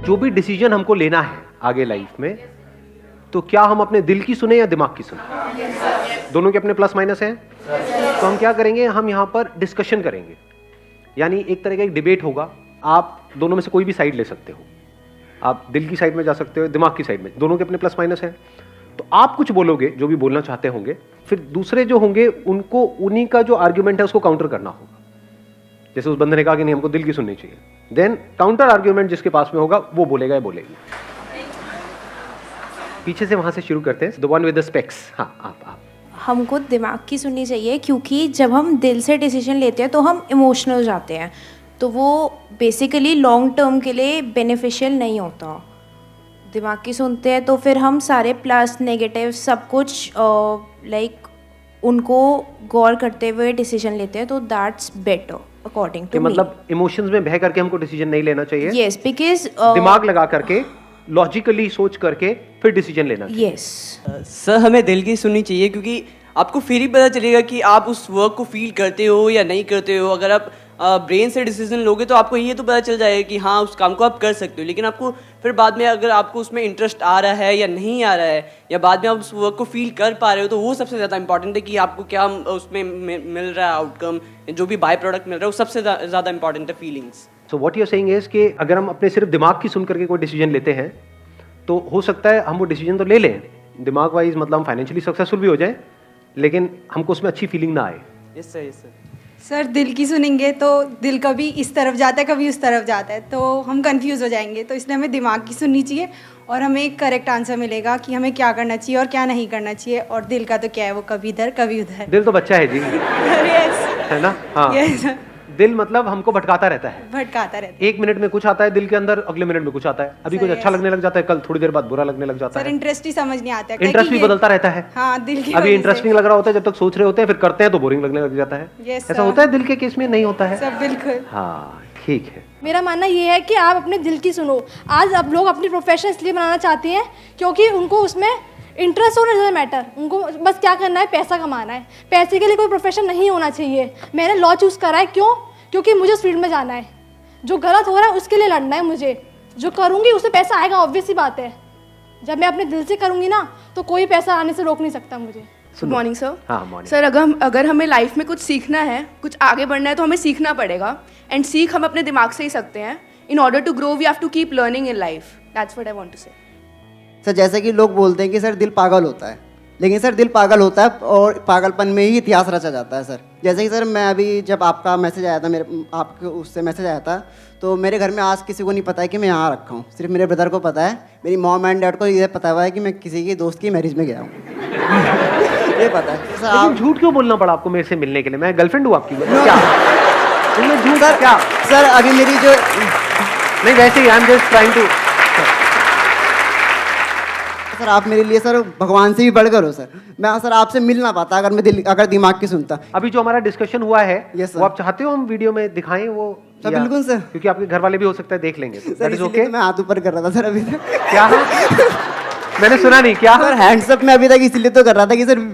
जो भी डिसीजन हमको लेना है आगे लाइफ में, तो क्या हम अपने दिल की सुने या दिमाग की सुने? दोनों के अपने प्लस माइनस हैं। तो हम क्या करेंगे, हम यहाँ पर डिस्कशन करेंगे, यानी एक तरह का एक डिबेट होगा। आप दोनों में से कोई भी साइड ले सकते हो, आप दिल की साइड में जा सकते हो, दिमाग की साइड में, दोनों के अपने प्लस माइनस हैं। तो आप कुछ बोलोगे जो भी बोलना चाहते होंगे, फिर दूसरे जो होंगे उनको उन्हीं का जो आर्ग्यूमेंट है उसको काउंटर करना होगा। जैसे उस बंदे ने कहा कि नहीं हमको दिल की सुननी चाहिए, देन काउंटर आर्ग्यूमेंट जिसके पास में होगा वो बोलेगा या बोलेगी। पीछे से वहां से शुरू करते हैं, the one with the specs. हाँ, आप हमको दिमाग की सुननी चाहिए, क्योंकि जब हम दिल से डिसीजन लेते हैं तो हम इमोशनल जाते हैं, तो वो बेसिकली लॉन्ग टर्म के लिए बेनिफिशियल नहीं होता। दिमाग की सुनते हैं तो फिर हम सारे प्लस नेगेटिव सब कुछ लाइक उनको गौर करते हुए डिसीजन लेते हैं, तो that's better according to me. मतलब इमोशंस में बह करके हमको डिसीजन नहीं लेना चाहिए। यस, बिकॉज दिमाग लगा करके लॉजिकली सोच करके फिर डिसीजन लेना चाहिए। यस सर, हमें दिल की सुननी चाहिए, क्योंकि आपको फिर ही पता चलेगा कि आप उस वर्क को फील करते हो या नहीं करते हो। अगर आप ब्रेन से डिसीजन लोगे तो आपको ये तो पता चल जाएगा कि हाँ उस काम को आप कर सकते हो, लेकिन आपको फिर बाद में अगर आपको उसमें इंटरेस्ट आ रहा है या नहीं आ रहा है, या बाद में आप उस वर्क को फील कर पा रहे हो, तो वो सबसे ज़्यादा इंपॉर्टेंट है कि आपको क्या उसमें मिल रहा है आउटकम, जो भी बाय प्रोडक्ट मिल रहा है, वो सबसे ज़्यादा इंपॉर्टेंट है feelings. So what you are saying is कि अगर हम अपने सिर्फ दिमाग की सुन करके कोई डिसीजन लेते हैं तो हो सकता है हम वो डिसीजन तो ले लें दिमाग वाइज, मतलब हम फाइनेंशियली सक्सेसफुल भी हो जाए, लेकिन हमको उसमें अच्छी फीलिंग ना आए। Yes sir, yes sir. Sir दिल की सुनेंगे तो दिल कभी इस तरफ जाता है कभी उस तरफ जाता है, तो हम कंफ्यूज हो जाएंगे। तो इसलिए हमें दिमाग की सुननी चाहिए और हमें एक करेक्ट आंसर मिलेगा कि हमें क्या करना चाहिए और क्या नहीं करना चाहिए। और दिल का तो क्या है, वो कभी इधर कभी उधर। दिल तो बच्चा है जी, यस है ना? हाँ, यस, दिल मतलब हमको भटकाता रहता है। भटकाता रहता है। एक मिनट में कुछ आता है दिल के अंदर, अगले मिनट में कुछ आता है। अभी कुछ अच्छा लगने लग जाता है, कल थोड़ी देर बाद बुरा लगने लग जाता सर है। इंटरेस्ट ही समझ नहीं आता है, इंटरेस्ट भी बदलता रहता है। हाँ, दिल की अभी इंटरेस्टिंग लग रहा होता है जब तक सोच रहे होते हैं, फिर करते हैं तो बोरिंग लगने लग जाता है। Yes, ऐसा होता है दिल के केस में? नहीं होता है। सब बिल्कुल। हाँ, ठीक है। मेरा मानना ये है कि आप अपने दिल की सुनो। आज अब लोग अपनी प्रोफेशन इसलिए बनाना चाहते हैं क्योंकि उनको उसमें इंटरेस्ट होना ज़्यादा मैटर, उनको बस क्या करना है, पैसा कमाना है। पैसे के लिए कोई प्रोफेशन नहीं होना चाहिए। मैंने लॉ चूज़ करा है, क्यों? क्योंकि मुझे उस फील्ड में जाना है। जो गलत हो रहा है उसके लिए लड़ना है मुझे, जो करूँगी उससे पैसा आएगा, ऑब्वियस सी बात है। जब मैं अपने दिल से करूँगी ना तो कोई पैसा आने से रोक नहीं सकता मुझे। Good morning sir. हाँ, मॉर्निंग। सर, अगर हमें लाइफ में कुछ सीखना है, कुछ आगे बढ़ना है, तो हमें सीखना पड़ेगा। एंड सीख हम अपने दिमाग से ही सकते हैं। In order to grow we have to keep learning in life. That's what I want to say. Sir जैसे कि लोग बोलते हैं कि सर दिल पागल होता है, लेकिन सर दिल पागल होता है और पागलपन में ही इतिहास रचा जाता है सर। जैसे कि सर मैं अभी जब आपका मैसेज आया था, मेरे आपके उससे मैसेज आया था, तो मेरे घर में आज किसी को नहीं पता है कि मैं यहाँ रखा हूँ। सिर्फ मेरे ब्रदर को पता है, मेरी मॉम एंड डैड को ये पता हुआ है कि मैं किसी की दोस्त की मैरिज में गया हूँ। ये पता है सर। आप झूठ क्यों बोलना पड़ा आपको मेरे से मिलने के लिए? मैं गर्लफ्रेंड हूँ आपकी? क्या तुमने झूठ? सर क्या सर अभी मेरी जो नहीं, वैसे ही I am just trying to. Sir आप मेरे लिए सर भगवान से भी बढ़कर हो सर। मैं सर आपसे मिल ना पाता अगर दिमाग की सुनता। अभी जो हमारा डिस्कशन हुआ है Yes, sir. वो आप चाहते हो हम वीडियो में दिखाएं वो? सर या- बिल्कुल सर। क्योंकि आपके घर वाले भी हो सकता है देख लेंगे। सर That is इसलिए okay? तो मैं हाथ ऊपर कर रहा था सर अभी तक। क्या? मैंने सुना नहीं। क्या? सर हैंड्स अप में अभी तक इसलिए तो कर रहा था कि सर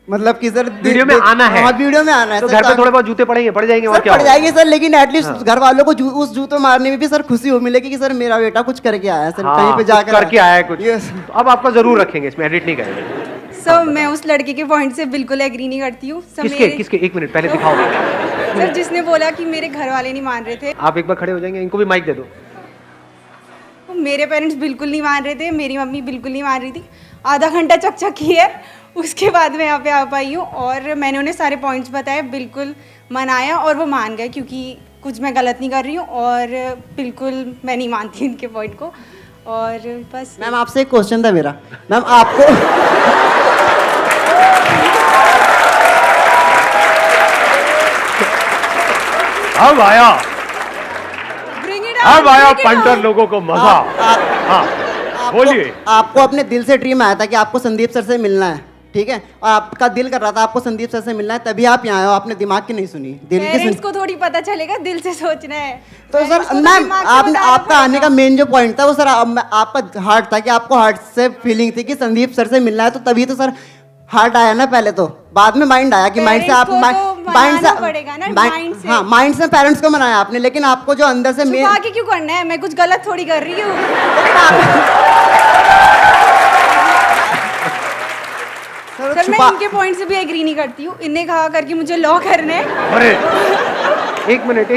मतलब कि सर वीडियो में आना है। हाँ, वीडियो में आना है तो सर। घर पे थोड़े बहुत जूते पड़ेंगे, पड़ जाएंगे और सर क्या पड़ होगा? जाएंगे सर, लेकिन एटलीस्ट घर वालों को उस जूते मारने में भी सर खुशी हो मिलेगी कि सर मेरा बेटा कुछ करके आया है सर। हाँ, कहीं पे कुछ जाकर करके आया है कुछ। Yes. तो अब आपका जरूर रखेंगे, इसमें एडिट नहीं करेंगे। सर मैं उस लड़के के पॉइंट से बिल्कुल एग्री नहीं करती हूँ। किसके? एक मिनट पहले दिखाओ। सर जिसने बोला कि मेरे घर वाले नहीं मान रहे थे, आप एक बार खड़े हो जाएंगे, इनको भी माइक दे दो। मेरे पेरेंट्स बिल्कुल नहीं मान रहे थे, मेरी मम्मी बिल्कुल नहीं मान रही थी। आधा घंटा चकचक की है, उसके बाद मैं यहाँ पे आ पाई हूँ और मैंने उन्हें सारे पॉइंट्स बताए, बिल्कुल मनाया और वो मान गए, क्योंकि कुछ मैं गलत नहीं कर रही हूँ और बिल्कुल मैं नहीं मानती इनके पॉइंट को। और बस मैम आपसे एक क्वेश्चन था मेरा। मैम आपको अब आया, Bring it अब on, आया bring it पंटर on। लोगों को मजा। हाँ, बोलिए। आपको अपने दिल से ड्रीम आया था कि आपको संदीप सर से मिलना है, ठीक है? और आपका दिल कर रहा था आपको संदीप सर से मिलना है, तभी आप यहाँ आए हो। आपने दिमाग की नहीं सुनी, दिल की पेरेंट्स सुनी। को थोड़ी पता चलेगा, दिल से सोचना है। तो Parents को सर तो मैम दिमाग से आप बताना आपका आने का पड़ेगा। मेन जो पॉइंट था वो सर आपका हार्ट था कि आपको हार्ट से फीलिंग थी कि संदीप सर से मिलना है, तो तभी तो सर हार्ट आया ना पहले, तो बाद में माइंड आया कि माइंड से आप Parents को तो मनाना पड़ेगा ना, माइंड से। हाँ, माइंड से पेरेंट्स को मनाया आपने, लेकिन आपको जो अंदर से छुपा के क्यों करना है? मैं कुछ गलत थोड़ी कर रही हूँ। सर मैं इनके पॉइंट से भी एग्री नहीं करती हूँ। इनने कहा करके मुझे लॉ करना है। अरे एक मिनट,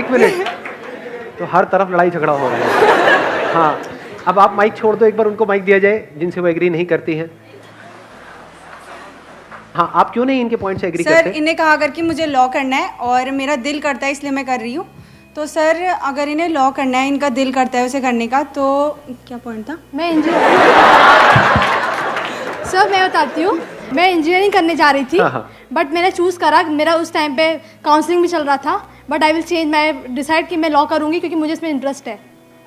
तो हर तरफ लड़ाई झगड़ा हो रहा है। हाँ, अब आप माइक छोड़ दो, एक बार उनको माइक दिया जाए जिनसे वो एग्री नहीं करती हैं। हाँ, आप क्यों नहीं इनके पॉइंट से एग्री करते? सर इन्हें कहा करके मुझे लॉ करना है और मेरा दिल करता है इसलिए मैं कर रही हूँ। तो सर अगर इन्हें लॉ करना है, इनका दिल करता है उसे करने का, तो क्या पॉइंट था? मैं सर मैं बताती हूँ, मैं इंजीनियरिंग करने जा रही थी, बट मैंने चूज़ करा, मेरा उस टाइम पे काउंसलिंग भी चल रहा था, बट आई विल चेंज, मैं डिसाइड कि मैं लॉ करूँगी क्योंकि मुझे इसमें इंटरेस्ट है।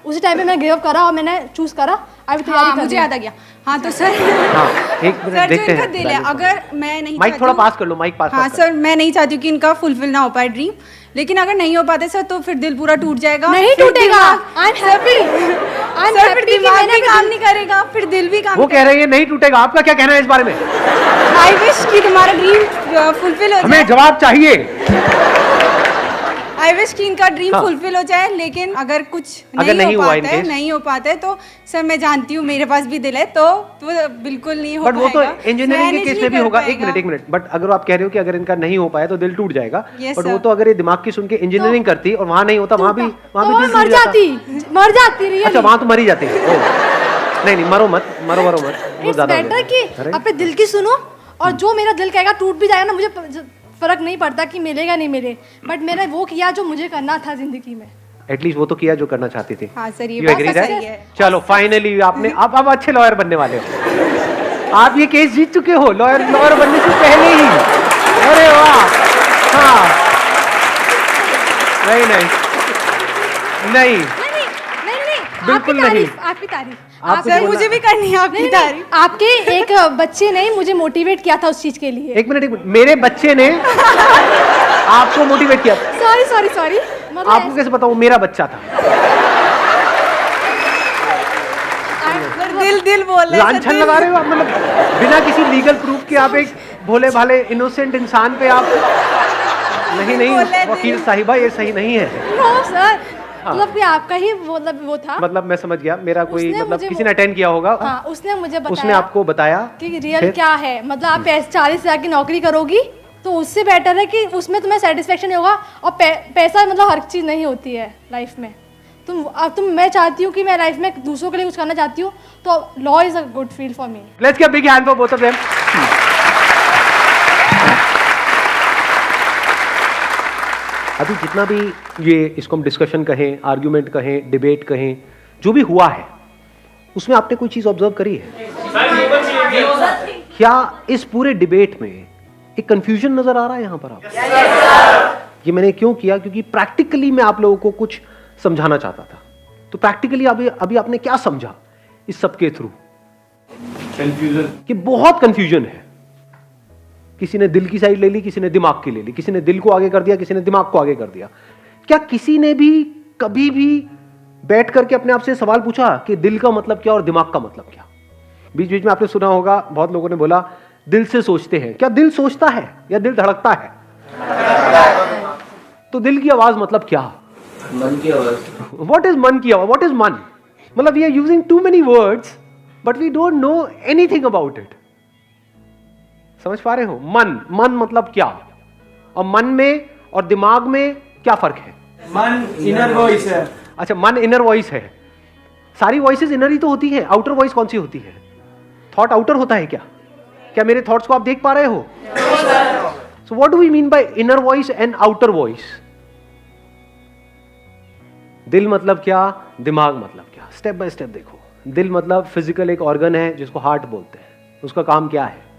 उसी टाइम पे मैं गिव अप करा और मैंने चूज़ करा, अभी तैयारी कर मुझे याद आ गया। हाँ तो सर एक मिनट सर जो देखते इनका हैं। दिल है, अगर मैं नहीं माइक थोड़ा पास कर लो, माइक पास। हाँ सर, मैं नहीं चाहती हूँ कि इनका फुलफिल ना हो पाए ड्रीम, लेकिन अगर नहीं हो पाते सर तो फिर दिल पूरा टूट जाएगा। नहीं टूटेगा, आई एम हैप्पी, सर फिर दिमाग भी काम नहीं करेगा, फिर दिल भी काम। वो कह रही है नहीं टूटेगा, आपका क्या कहना है इस बारे में? आई विश कि तुम्हारा ड्रीम फुलफिल हो जाए। हमें जवाब चाहिए। आई विश कि इनका ड्रीम फुलफिल हो जाए, लेकिन अगर कुछ नहीं हो पाता है तो सर मैं जानती हूँ मेरे पास भी दिल है, तो बिल्कुल नहीं हो पाएगा। बट वो तो इंजीनियरिंग के केस में भी होगा। एक मिनट, बट अगर आप कह रहे हो कि अगर इनका नहीं हो पाया तो दिल टूट जाएगा, बट वो तो अगर ये दिमाग की सुन के इंजीनियरिंग करती और वहाँ नहीं होता, वहाँ भी मर जाती। अच्छा, वहाँ तो मरी जाती है। नहीं मरो मत। वो ज्यादा बेटर कि अपने दिल की सुनो, और जो मेरा दिल कहेगा टूट भी जाएगा ना, मुझे फर्क नहीं पड़ता कि मिलेगा नहीं मिले, बट मैंने वो किया जो मुझे करना था जिंदगी में। एटलीस्ट वो तो किया जो करना चाहती थी। हाँ सर, ये बात सही है। चलो फाइनली आपने अब अच्छे लॉयर बनने वाले हो। आप ये केस जीत चुके हो लॉयर बनने से पहले ही। अरे वाह। हाँ नहीं बिल्कुल नहीं। आपकी तारीफ सर मुझे भी करनी है आपकी तारीफ। आपके एक बच्चे ने मुझे मोटिवेट किया था उस चीज के लिए। एक मिनट, मेरे बच्चे ने आपको मोटिवेट किया? सॉरी आपको कैसे पता वो मेरा बच्चा था? दिल बोल रहे हैं। लांछन लगा रहे हो आप, मतलब बिना किसी लीगल प्रूफ के आप एक भोले भाले इनोसेंट इंसान पे आप नहीं वकील साहिबा, ये सही नहीं है। नो सर, मतलब कि आपका ही वो था। मतलब मैं समझ गया, मेरा कोई मतलब किसी ने अटेंड किया होगा। हाँ, उसने मुझे बताया, उसने आपको बताया कि रियल क्या है। मतलब आप 40,000 की नौकरी करोगी तो उससे बेटर है कि उसमें तुम्हें सेटिस्फेक्शन नहीं होगा, और पैसा मतलब हर चीज़ नहीं होती है लाइफ में। मैं चाहती हूँ कि मैं लाइफ में दूसरों के लिए कुछ करना चाहती हूँ, तो law is a good field for me. Let's give a big hand for both of them. अभी जितना भी ये इसको हम डिस्कशन कहें, आर्ग्यूमेंट कहें, डिबेट कहें, जो भी हुआ है उसमें आपने कोई चीज ऑब्जर्व करी है क्या? इस पूरे डिबेट में एक कंफ्यूजन नजर आ रहा है यहाँ पर आप? ये मैंने क्यों किया? क्योंकि प्रैक्टिकली मैं आप लोगों को कुछ समझाना चाहता था। तो प्रैक्टिकली अभी आपने क्या समझा इस सब के थ्रू? कंफ्यूजन, कि बहुत कंफ्यूजन है। किसी ने दिल की साइड ले ली, किसी ने दिमाग की ले ली, किसी ने दिल को आगे कर दिया, किसी ने दिमाग को आगे कर दिया। क्या किसी ने भी कभी भी बैठ करके अपने आप से सवाल पूछा कि दिल का मतलब क्या और दिमाग का मतलब क्या? बीच बीच में आपने सुना होगा, बहुत लोगों ने बोला दिल से सोचते हैं। क्या दिल सोचता है या दिल धड़कता है? तो दिल की आवाज मतलब क्या? मन की आवाज। व्हाट इज मन की आवाज? व्हाट इज मन? मतलब we are using too many words but we don't know anything about it. समझ पा रहे हो? मन मतलब क्या, और मन में और दिमाग में क्या फर्क है? मन इनर वॉइस है। अच्छा, मन इनर वॉइस है। सारी वॉइसेस इनर ही तो होती है। आउटर वॉइस कौन सी होती है? थॉट आउटर होता है क्या? क्या मेरे थॉट्स को आप देख पा रहे हो? So what do we mean by inner voice and outer voice? दिल मतलब क्या, दिमाग मतलब क्या? स्टेप बाय स्टेप देखो। दिल मतलब फिजिकल एक ऑर्गन है जिसको हार्ट बोलते हैं। उसका काम क्या है?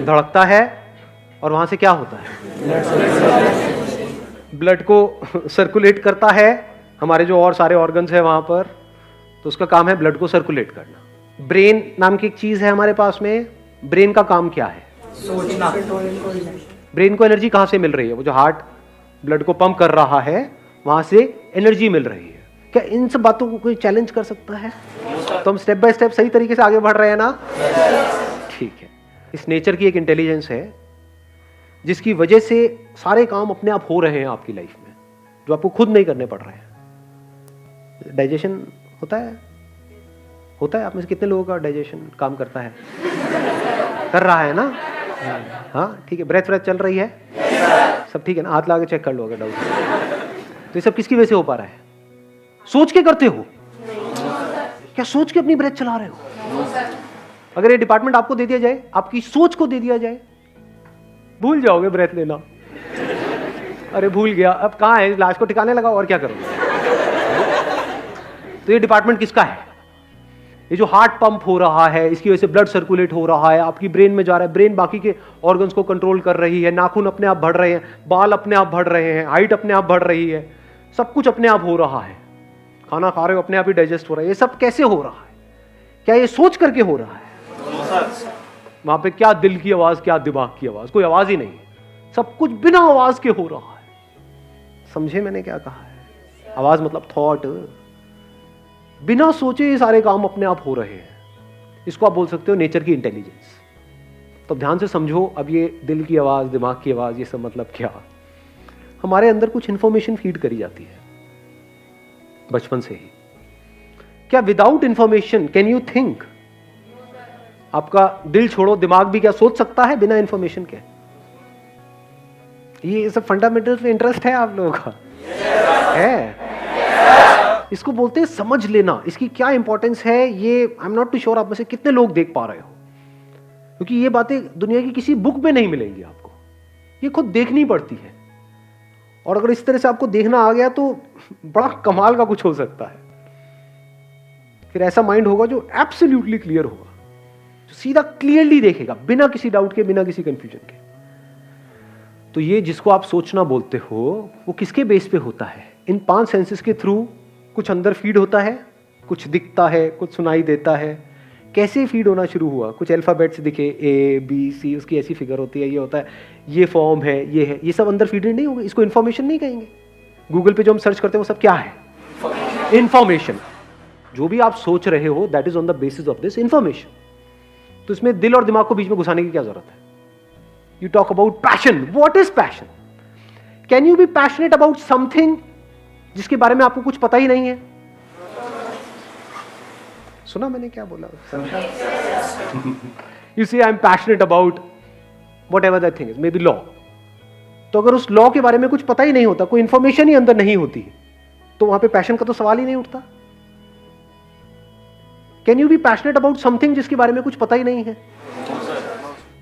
धड़कता है, और वहां से क्या होता है? ब्लड को सर्कुलेट करता है। हमारे जो और सारे ऑर्गन्स है वहां पर, तो उसका काम है ब्लड को सर्कुलेट करना। ब्रेन नाम की एक चीज है हमारे पास में। ब्रेन का काम क्या है? सोचना। ब्रेन को एनर्जी कहां से मिल रही है? वो जो हार्ट ब्लड को पंप कर रहा है वहां से एनर्जी मिल रही है। क्या इन सब बातों को कोई चैलेंज कर सकता है? तो हम स्टेप बाय स्टेप सही तरीके से आगे बढ़ रहे हैं ना? ठीक है। इस नेचर की एक इंटेलिजेंस है जिसकी वजह से सारे काम अपने आप हो रहे हैं आपकी लाइफ में, जो आपको खुद नहीं करने पड़ रहे हैं। डाइजेशन होता है आप में से कितने लोगों का डाइजेशन काम करता है? कर रहा है ना? हाँ ठीक है। ब्रेथ चल रही है? सब ठीक है ना? हाथ ला के चेक कर लो अगर डाउट। तो ये सब किसकी वजह से हो पा रहा है? सोच के करते हो क्या? सोच के अपनी ब्रेथ चला रहे हो? अगर ये डिपार्टमेंट आपको दे दिया जाए, आपकी सोच को दे दिया जाए, भूल जाओगे ब्रेथ लेना। अरे भूल गया, अब कहाँ है? लाश को ठिकाने लगाओ और क्या करोगे? तो ये डिपार्टमेंट किसका है? ये जो हार्ट पंप हो रहा है, इसकी वजह से ब्लड सर्कुलेट हो रहा है, आपकी ब्रेन में जा रहा है, ब्रेन बाकी के ऑर्गन्स को कंट्रोल कर रही है, नाखून अपने आप बढ़ रहे हैं, बाल अपने आप बढ़ रहे हैं, हाइट अपने आप बढ़ रही है, सब कुछ अपने आप हो रहा है। खाना खा रहे हो अपने आप ही डाइजेस्ट हो रहा है। ये सब कैसे हो रहा है? क्या ये सोच करके हो रहा है? वहां पे क्या दिल की आवाज, क्या दिमाग की आवाज? कोई आवाज ही नहीं, सब कुछ बिना आवाज के हो रहा है। समझे मैंने क्या कहा है? आवाज मतलब थॉट। बिना सोचे ये सारे काम अपने आप हो रहे हैं। इसको आप बोल सकते हो नेचर की इंटेलिजेंस। तो ध्यान से समझो, अब ये दिल की आवाज, दिमाग की आवाज, ये सब मतलब क्या? हमारे अंदर कुछ इंफॉर्मेशन फीड करी जाती है बचपन से ही। क्या without information can you think? आपका दिल छोड़ो, दिमाग भी क्या सोच सकता है बिना इंफॉर्मेशन के? ये सब फंडामेंटल में इंटरेस्ट है आप लोगों का? है? इसको बोलते हैं समझ लेना। इसकी क्या इंपॉर्टेंस है ये I am not too sure आप में से कितने लोग देख पा रहे हो, क्योंकि ये बातें दुनिया की किसी बुक में नहीं मिलेंगी आपको, ये खुद देखनी पड़ती है। और अगर इस तरह से आपको देखना आ गया तो बड़ा कमाल का कुछ हो सकता है। फिर ऐसा माइंड होगा जो एब्सोल्युटली क्लियर होगा, जो सीधा क्लियरली देखेगा बिना किसी डाउट के, बिना किसी कंफ्यूजन के। तो ये जिसको आप सोचना बोलते हो, वो किसके बेस पे होता है? इन 5 सेंसेस के थ्रू कुछ अंदर फीड होता है, कुछ दिखता है, कुछ सुनाई देता है। कैसे फीड होना शुरू हुआ? कुछ अल्फाबेट्स दिखे, ए बी सी, उसकी ऐसी फिगर होती है, ये होता है, ये फॉर्म है, ये है, ये सब अंदर फीडेड नहीं होगा। इसको इन्फॉर्मेशन नहीं कहेंगे। गूगल पे जो हम सर्च करते हैं वो सब क्या है? इन्फॉर्मेशन। जो भी आप सोच रहे हो that is on the basis of this information. तो इसमें दिल और दिमाग को बीच में घुसाने की क्या जरूरत है? You talk about passion. What is passion? Can you be passionate about something जिसके बारे में आपको कुछ पता ही नहीं है? सुना मैंने क्या बोला? यू से I am passionate about what ever that thing is, may be law. तो अगर उस लॉ के बारे में कुछ पता ही नहीं होता, कोई इंफॉर्मेशन ही अंदर नहीं होती, तो वहां पे पैशन का तो सवाल ही नहीं उठता। Can you be passionate about something जिसके बारे में कुछ पता ही नहीं है?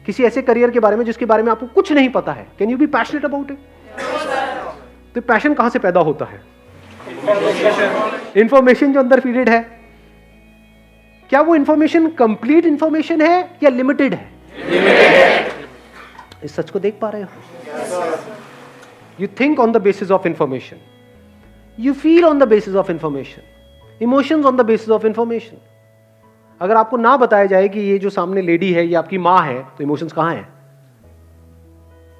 किसी ऐसे करियर के बारे में जिसके बारे में आपको कुछ नहीं पता है, can you be passionate about it? तो पैशन कहां से पैदा होता है? इंफॉर्मेशन जो अंदर फीडेड है। क्या वो इंफॉर्मेशन कंप्लीट इंफॉर्मेशन है या लिमिटेड है? इस सच को देख पा रहे हो? You think on the basis of information, you feel on the basis of information, emotions on the basis of information. अगर आपको ना बताया जाए कि ये जो सामने लेडी है ये आपकी मां है, तो इमोशंस कहां है?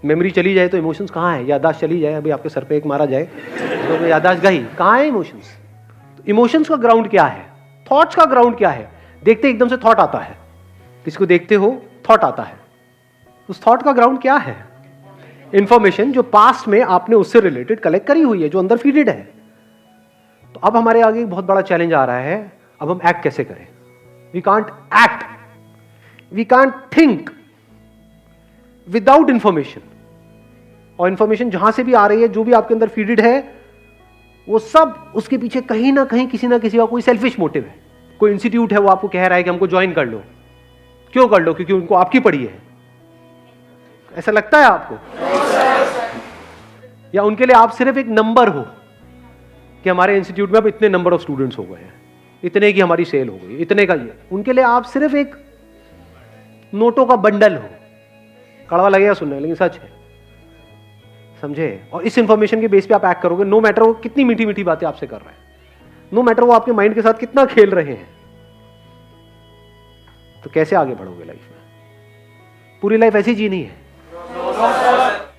मेमोरी चली जाए तो इमोशंस कहां है? याददाश्त चली जाए, अभी आपके सर पे एक मारा जाए तो याददाश्त गई, कहां है इमोशंस? तो इमोशंस का ग्राउंड क्या है? थॉट्स का ग्राउंड क्या है? देखते एकदम से थॉट आता है, किसको देखते हो थॉट आता है, उस थॉट का ग्राउंड क्या है? इंफॉर्मेशन जो पास्ट में आपने उससे रिलेटेड कलेक्ट करी हुई है, जो अंदर फीडेड है। तो अब हमारे आगे एक बहुत बड़ा चैलेंज आ रहा है, अब हम एक्ट कैसे करें? We can't act, we can't think without information. और इंफॉर्मेशन जहां से भी आ रही है, जो भी आपके अंदर फीडेड है, वो सब उसके पीछे कहीं ना कहीं किसी ना किसी का कोई सेल्फिश मोटिव है। कोई इंस्टीट्यूट है वो आपको कह रहा है कि हमको ज्वाइन कर लो। क्यों कर लो? क्योंकि उनको आपकी पड़ी है। ऐसा लगता है आपको? या उनके लिए आप सिर्फ एक नंबर हो कि हमारे इंस्टीट्यूट में अब इतने नंबर ऑफ स्टूडेंट्स हो गए हैं, इतने की हमारी सेल हो गई, इतने का ये। उनके लिए आप सिर्फ एक नोटों का बंडल हो। कड़वा लगेगा सुनने, लेकिन सच है, समझे? और इस इंफॉर्मेशन के बेस पे आप एक्ट करोगे, नो मैटर वो कितनी मीठी मीठी बातें आपसे कर रहे हैं, नो मैटर वो आपके माइंड के साथ कितना खेल रहे हैं। तो कैसे आगे बढ़ोगे लाइफ में? पूरी लाइफ ऐसी जीनी है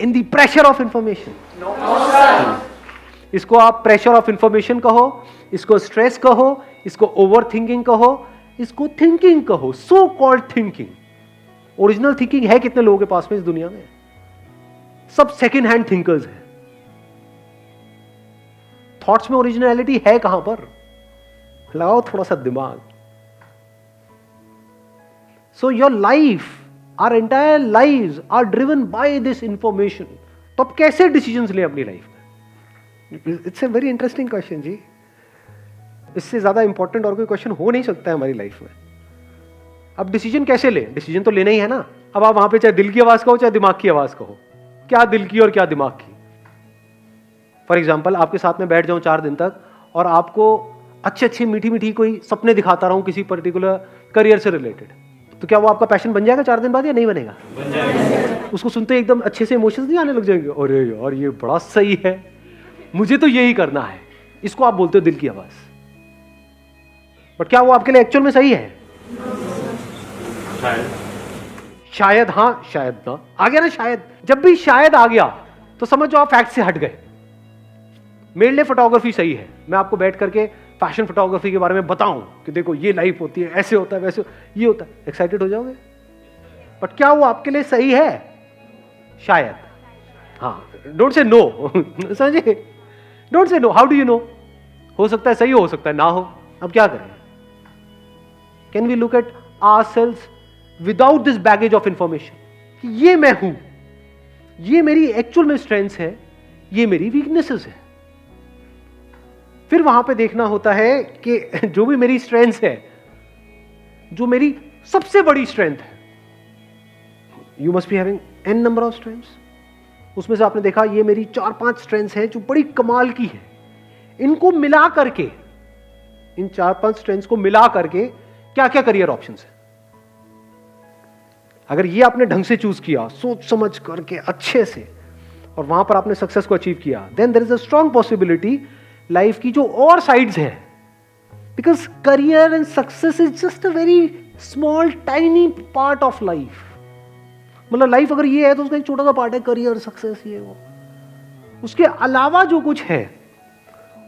in the pressure of information. इसको आप प्रेशर ऑफ इंफॉर्मेशन कहो, इसको स्ट्रेस कहो, इसको ओवर थिंकिंग कहो, इसको थिंकिंग कहो, so called thinking. Original thinking है कितने लोगों के पास में इस दुनिया में? सब सेकेंड हैंड थिंकर्स हैं। थॉट्स में ओरिजिनलिटी है कहां पर? लगाओ थोड़ा सा दिमाग। So your life, our entire lives are driven by this information. तो अब कैसे डिसीजंस लें अपनी लाइफ में? It's a very interesting question जी। इससे ज्यादा इंपॉर्टेंट और कोई क्वेश्चन हो नहीं सकता है हमारी लाइफ में। अब डिसीजन कैसे लें? डिसीजन तो लेना ही है ना। अब आप वहां पे चाहे दिल की आवाज कहो चाहे दिमाग की आवाज कहो, क्या दिल की और क्या दिमाग की? फॉर एग्जाम्पल, आपके साथ में बैठ जाऊं 4 दिन तक और आपको अच्छे अच्छे मीठी मीठी कोई सपने दिखाता रहूं किसी पर्टिकुलर करियर से रिलेटेड, तो क्या वो आपका पैशन बन जाएगा 4 दिन बाद या नहीं बनेगा? बन जाएगा। उसको सुनते एकदम अच्छे से इमोशंस नहीं आने लग जाएंगे? अरे यार ये बड़ा सही है, मुझे तो यही करना है। इसको आप बोलते हो दिल की आवाज। बट क्या वो आपके लिए एक्चुअल में सही है? शायद हाँ, शायद ना। आ गया ना शायद। जब भी शायद आ गया तो समझो आप फैक्ट से हट गए। मेरे लिए फोटोग्राफी सही है, मैं आपको बैठ करके फैशन फोटोग्राफी के बारे में बताऊं कि देखो ये लाइफ होती है, ऐसे होता है, वैसे ये होता है, एक्साइटेड हो जाओगे। बट क्या वो आपके लिए सही है? शायद हाँ। डोंट से नो, समझे? Don't say no. How do you know? हो सकता है सही हो सकता है ना हो। अब क्या करें? Can we look at ourselves without this baggage of information कि ये मैं हूं, ये मेरी एक्चुअल में स्ट्रेंथ्स है, ये मेरी वीकनेसेस है। फिर वहां पे देखना होता है कि जो भी मेरी स्ट्रेंथ्स है, जो मेरी सबसे बड़ी स्ट्रेंथ है, you must be having n number of strengths. उसमें से आपने देखा ये मेरी 4-5 स्ट्रेंथ्स हैं जो बड़ी कमाल की है। इनको मिला करके, इन 4-5 स्ट्रेंथ्स को मिला करके क्या क्या करियर ऑप्शंस है। अगर ये आपने ढंग से चूज किया, सोच समझ करके अच्छे से, और वहां पर आपने सक्सेस को अचीव किया, then there is a strong possibility life की जो और साइड्स हैं, because career and success is just a very small tiny part of life. मतलब लाइफ अगर ये है तो उसका एक छोटा सा पार्ट है करियर, सक्सेस, ये वो। उसके अलावा जो कुछ है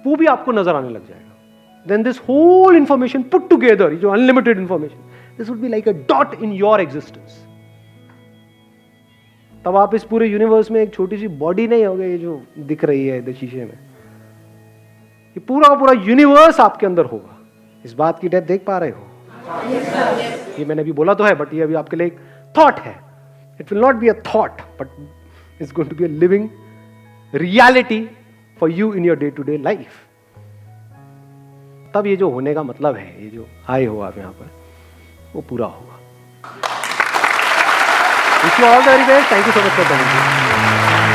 वो भी आपको नजर आने लग जाएगा। Then this whole information put together, जो unlimited information, this would be like a dot in your existence. तब आप इस पूरे यूनिवर्स में एक छोटी सी बॉडी नहीं होगे, ये जो दिख रही है इधर शीशे में, ये पूरा का पूरा यूनिवर्स आपके अंदर होगा। इस बात की डेप्थ देख पा रहे हो? ये मैंने अभी बोला तो है, बट ये अभी आपके लिए एक थॉट है। It will not be a thought, but it's going to be a living reality for you in your day to day life. तब ये जो होने का मतलब है, ये जो आए हो आप यहां पर, वो पूरा होगा। Wish you all the very best. Thank you so much for coming.